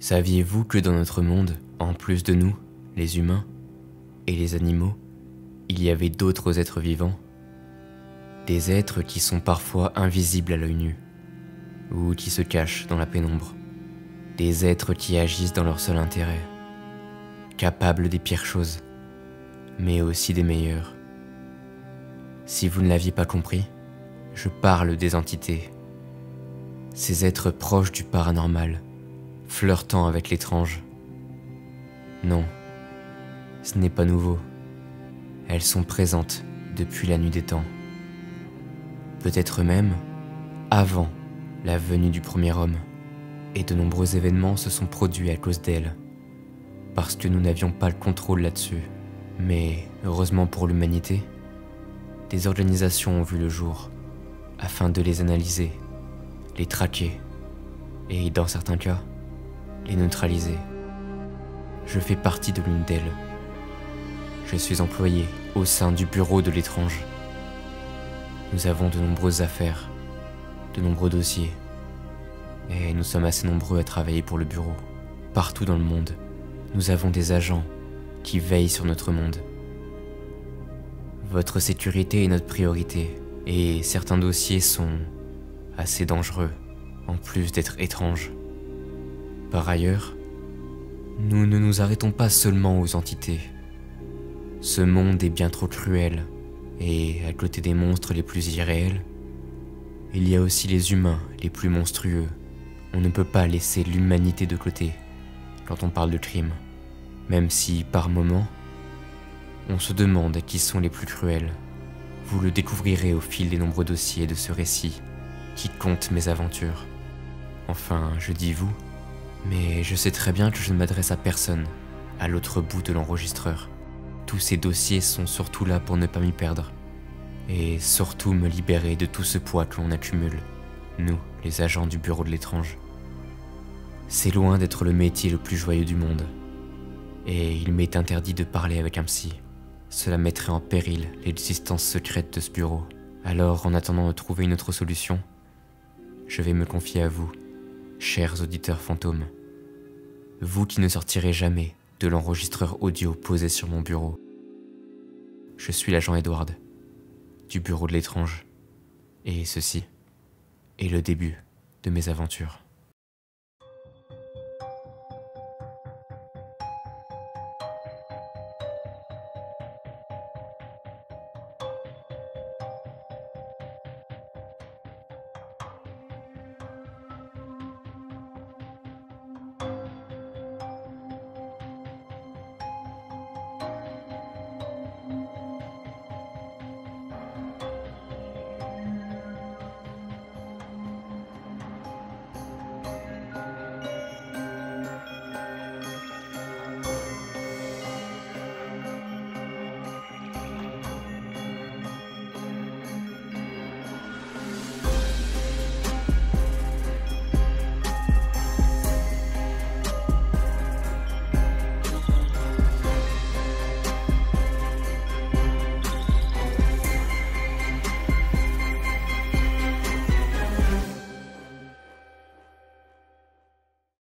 Saviez-vous que dans notre monde, en plus de nous, les humains et les animaux, il y avait d'autres êtres vivants? Des êtres qui sont parfois invisibles à l'œil nu, ou qui se cachent dans la pénombre. Des êtres qui agissent dans leur seul intérêt, capables des pires choses, mais aussi des meilleures. Si vous ne l'aviez pas compris, je parle des entités. Ces êtres proches du paranormal, flirtant avec l'étrange. Non, ce n'est pas nouveau. Elles sont présentes depuis la nuit des temps. Peut-être même avant la venue du premier homme. Et de nombreux événements se sont produits à cause d'elles, parce que nous n'avions pas le contrôle là-dessus. Mais heureusement pour l'humanité, des organisations ont vu le jour, afin de les analyser, les traquer, et dans certains cas, les neutraliser. Je fais partie de l'une d'elles. Je suis employé au sein du bureau de l'étrange. Nous avons de nombreuses affaires, de nombreux dossiers, et nous sommes assez nombreux à travailler pour le bureau. Partout dans le monde, nous avons des agents qui veillent sur notre monde. Votre sécurité est notre priorité, et certains dossiers sont assez dangereux, en plus d'être étranges. Par ailleurs, nous ne nous arrêtons pas seulement aux entités. Ce monde est bien trop cruel, et à côté des monstres les plus irréels, il y a aussi les humains les plus monstrueux. On ne peut pas laisser l'humanité de côté quand on parle de crime, même si, par moments, on se demande qui sont les plus cruels. Vous le découvrirez au fil des nombreux dossiers de ce récit qui compte mes aventures. Enfin, je dis vous, mais je sais très bien que je ne m'adresse à personne, à l'autre bout de l'enregistreur. Tous ces dossiers sont surtout là pour ne pas m'y perdre, et surtout me libérer de tout ce poids que l'on accumule, nous, les agents du bureau de l'étrange. C'est loin d'être le métier le plus joyeux du monde, et il m'est interdit de parler avec un psy. Cela mettrait en péril l'existence secrète de ce bureau. Alors, en attendant de trouver une autre solution, je vais me confier à vous, chers auditeurs fantômes. Vous qui ne sortirez jamais de l'enregistreur audio posé sur mon bureau. Je suis l'agent Edward, du bureau de l'étrange, et ceci est le début de mes aventures.